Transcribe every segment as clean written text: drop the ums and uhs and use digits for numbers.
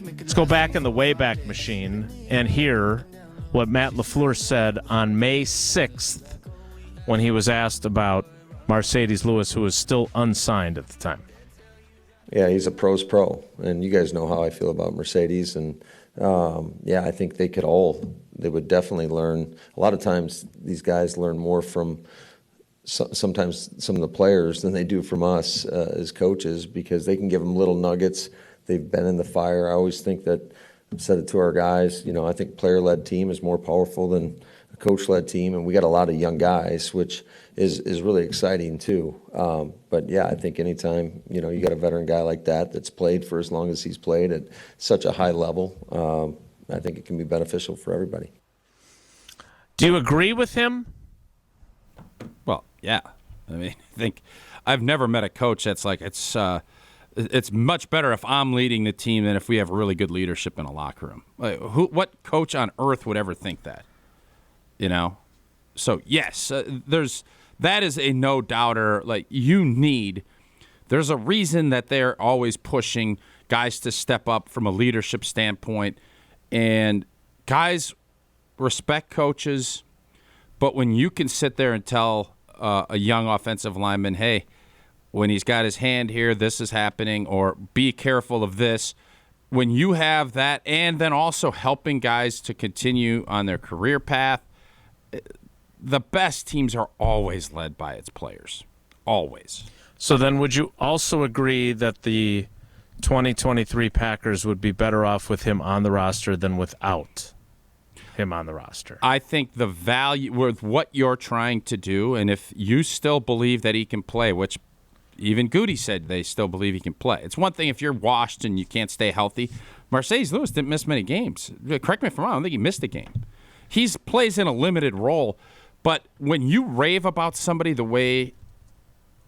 Let's go back in the Wayback Machine and hear what Matt LaFleur said on May 6th when he was asked about Marcedes Lewis, who was still unsigned at the time. Yeah, he's a pro's pro, and you guys know how I feel about Marcedes. And, I think they would definitely learn. A lot of times these guys learn more from sometimes some of the players than they do from us as coaches, because they can give them little nuggets. They've been in the fire. I always think that, I've said it to our guys, I think player-led team is more powerful than a coach-led team, and we got a lot of young guys, which is really exciting too. But I think anytime, you got a veteran guy like that's played for as long as he's played at such a high level, I think it can be beneficial for everybody. Do you agree with him? Well, yeah. I think I've never met a coach that's like, it's much better if I'm leading the team than if we have really good leadership in a locker room. Like, what coach on earth would ever think that? So yes, that is a no-doubter. Like, there's a reason that they're always pushing guys to step up from a leadership standpoint, and guys respect coaches, but when you can sit there and tell a young offensive lineman, hey, when he's got his hand here, this is happening, or be careful of this. When you have that, and then also helping guys to continue on their career path, the best teams are always led by its players. Always. So then would you also agree that the 2023 Packers would be better off with him on the roster than without him on the roster? I think the value with what you're trying to do, and if you still believe that he can play, which even Goody said they still believe he can play. It's one thing if you're washed and you can't stay healthy. Marcedes Lewis didn't miss many games. Correct me if I'm wrong. I don't think he missed a game. He plays in a limited role. But when you rave about somebody the way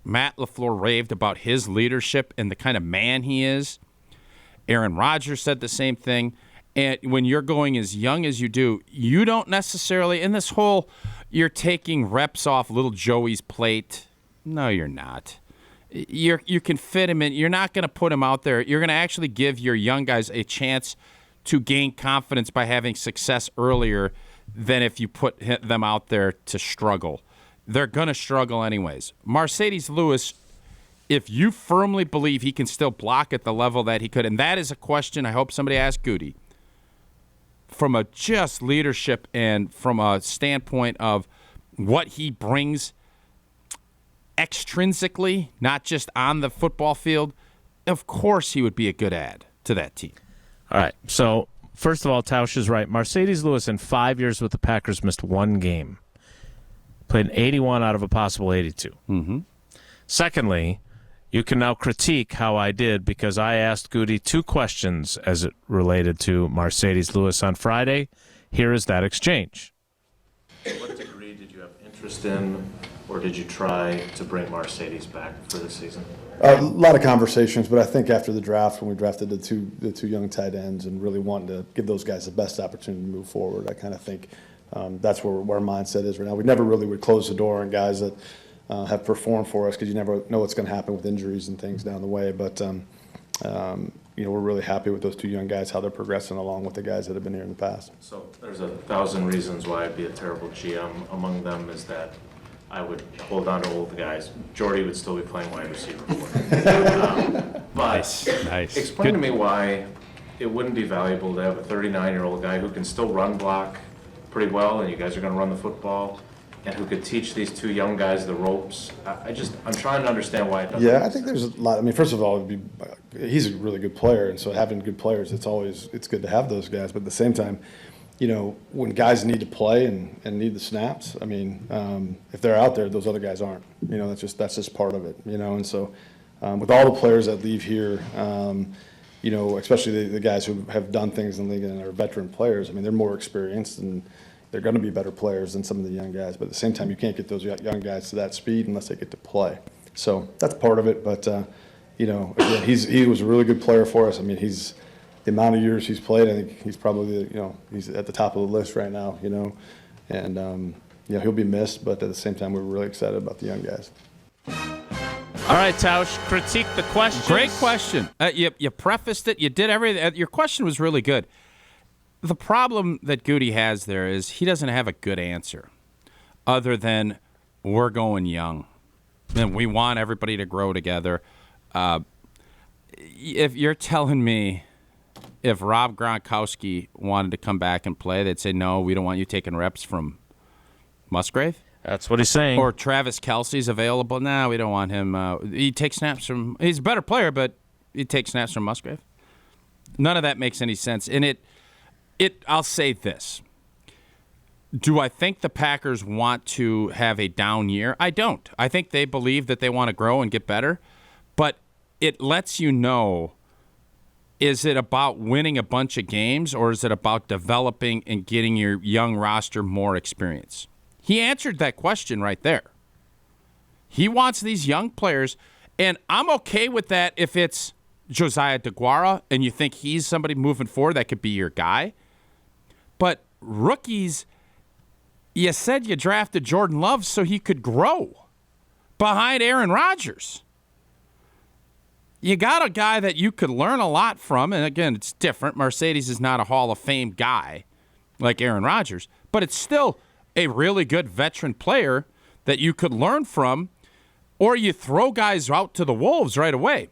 Matt LaFleur raved about his leadership and the kind of man he is, Aaron Rodgers said the same thing. And when you're going as young as you do, you don't necessarily, in this whole, you're taking reps off little Joey's plate. No, you're not. You can fit him in. You're not going to put him out there. You're going to actually give your young guys a chance to gain confidence by having success earlier than if you put them out there to struggle. They're going to struggle anyways. Marcedes Lewis, if you firmly believe he can still block at the level that he could, and that is a question I hope somebody asks Goody, from a just leadership and from a standpoint of what he brings extrinsically, not just on the football field, of course he would be a good add to that team. All right, so first of all, Tausch is right. Marcedes Lewis in 5 years with the Packers missed one game. Played an 81 out of a possible 82. Mm-hmm. Secondly, you can now critique how I did because I asked Goody two questions as it related to Marcedes Lewis on Friday. Here is that exchange. What degree did you have interest in, or did you try to bring Marcedes back for this season? A lot of conversations, but I think after the draft, when we drafted the two young tight ends and really wanting to give those guys the best opportunity to move forward, I kind of think that's where our mindset is right now. We never really would close the door on guys that have performed for us because you never know what's going to happen with injuries and things down the way. But we're really happy with those two young guys, how they're progressing along with the guys that have been here in the past. So there's 1,000 reasons why I'd be a terrible GM. Among them is that I would hold on to old guys. Jordy would still be playing wide receiver for me. Nice. Explain to me why it wouldn't be valuable to have a 39-year-old guy who can still run block pretty well, and you guys are going to run the football, and who could teach these two young guys the ropes. I'm trying to understand why it doesn't. Yeah, I think there's a lot. I mean, first of all, he's a really good player, and so having good players, it's good to have those guys. But at the same time, when guys need to play and need the snaps, I mean, if they're out there, those other guys aren't. That's just part of it. And so with all the players that leave here, especially the guys who have done things in the league and are veteran players, I mean, they're more experienced and they're going to be better players than some of the young guys. But at the same time, you can't get those young guys to that speed unless they get to play. So that's part of it. But, again, he was a really good player for us. I mean, the amount of years he's played, I think he's probably, he's at the top of the list right now, and, he'll be missed. But at the same time, we're really excited about the young guys. All All right, Tausch, critique the question. Great question. You prefaced it. You did everything. Your question was really good. The problem that Goody has there is he doesn't have a good answer other than we're going young and we want everybody to grow together. If you're telling me if Rob Gronkowski wanted to come back and play, they'd say, no, we don't want you taking reps from Musgrave. That's what he's saying. Or Travis Kelce's available. No, we don't want him. He takes snaps from. He's a better player, but he takes snaps from Musgrave. None of that makes any sense. And I'll say this. Do I think the Packers want to have a down year? I don't. I think they believe that they want to grow and get better. But it lets you know, is it about winning a bunch of games or is it about developing and getting your young roster more experience? He answered that question right there. He wants these young players, and I'm okay with that if it's Josiah DeGuara and you think he's somebody moving forward that could be your guy. But rookies, you said you drafted Jordan Love so he could grow behind Aaron Rodgers. You got a guy that you could learn a lot from, and again, it's different. Marcedes is not a Hall of Fame guy like Aaron Rodgers, but it's still a really good veteran player that you could learn from, or you throw guys out to the Wolves right away.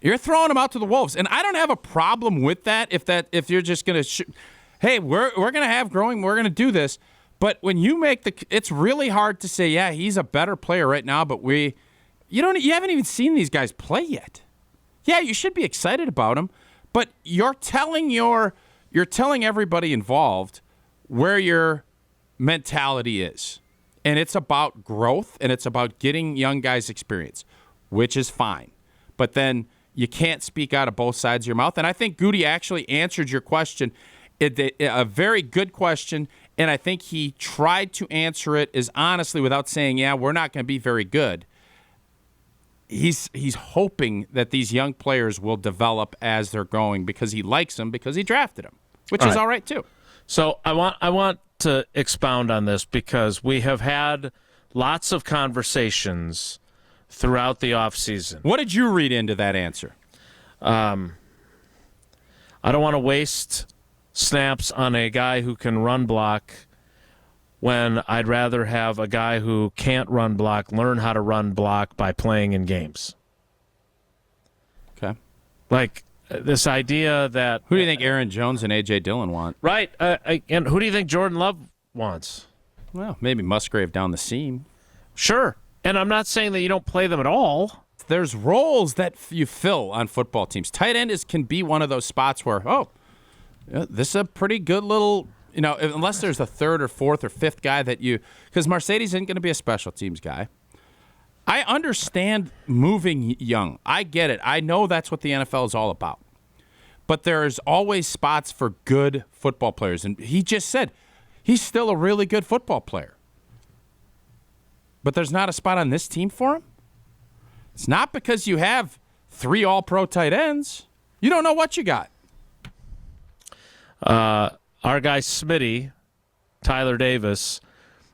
You're throwing them out to the Wolves, and I don't have a problem with that if you're just going to hey, we're going to have growing, we're going to do this. But when you make it's really hard to say, yeah, he's a better player right now, but you haven't even seen these guys play yet. Yeah, you should be excited about them, but you're telling everybody involved where your mentality is. And it's about growth, and it's about getting young guys experience, which is fine. But then you can't speak out of both sides of your mouth. And I think Goody actually answered your question, a very good question, and I think he tried to answer it as honestly without saying, yeah, we're not going to be very good. He's hoping that these young players will develop as they're going because he likes them, because he drafted them, which is all right too. So I want to expound on this because we have had lots of conversations throughout the offseason. What did you read into that answer? I don't want to waste snaps on a guy who can run block when I'd rather have a guy who can't run block learn how to run block by playing in games. Okay. Like this idea that... Who do you think Aaron Jones and A.J. Dillon want? Right. And who do you think Jordan Love wants? Well, maybe Musgrave down the seam. Sure. And I'm not saying that you don't play them at all. There's roles that you fill on football teams. Tight end can be one of those spots where, this is a pretty good little... unless there's a third or fourth or fifth guy that because Marcedes isn't going to be a special teams guy. I understand moving young. I get it. I know that's what the NFL is all about. But there's always spots for good football players. And he just said he's still a really good football player. But there's not a spot on this team for him? It's not because you have 3 all-pro tight ends. You don't know what you got. Our guy Smitty, Tyler Davis,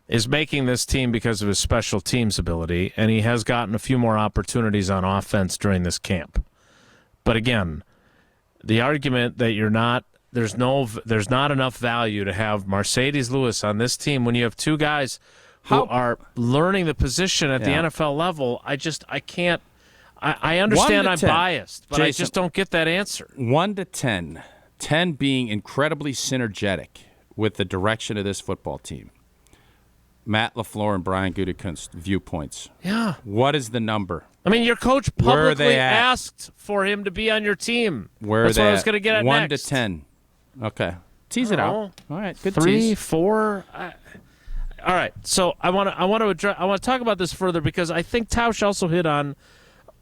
is making this team because of his special teams ability, and he has gotten a few more opportunities on offense during this camp. But again, the argument that there's not enough value to have Marcedes Lewis on this team when you have 2 guys who are learning the position at the NFL level, I can't. I understand I'm biased, but Jason, I just don't get that answer. 1 to 10. 10 being incredibly synergetic with the direction of this football team. Matt LaFleur and Brian Gutekunst viewpoints. Yeah. What is the number? I mean, your coach publicly asked for him to be on your team. That's what I was going to get at 1 next. to 10. Okay. Tease it out. All right. Good 3, tease. 4. All right. So I want to talk about this further because I think Tausch also hit on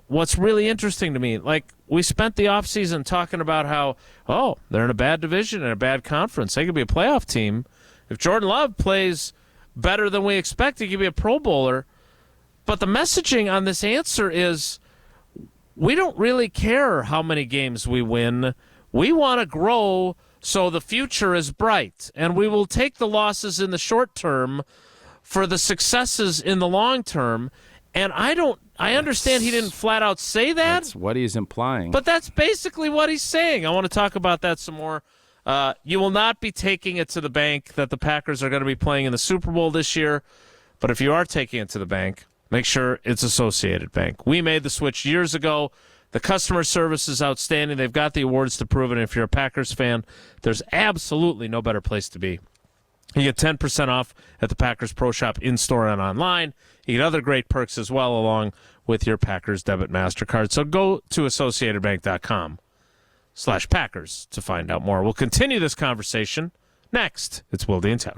what's really interesting to me. Like, we spent the offseason talking about how, they're in a bad division and a bad conference. They could be a playoff team. If Jordan Love plays better than we expect, he could be a Pro Bowler. But the messaging on this answer is we don't really care how many games we win. We want to grow so the future is bright. And we will take the losses in the short term for the successes in the long term. And I understand he didn't flat out say that. That's what he's implying. But that's basically what he's saying. I want to talk about that some more. You will not be taking it to the bank that the Packers are going to be playing in the Super Bowl this year. But if you are taking it to the bank, make sure it's Associated Bank. We made the switch years ago. The customer service is outstanding. They've got the awards to prove it. And if you're a Packers fan, there's absolutely no better place to be. You get 10% off at the Packers Pro Shop in-store and online. You get other great perks as well along with your Packers debit MasterCard. So go to AssociatedBank.com/Packers to find out more. We'll continue this conversation next. It's Wilde and Tauscher.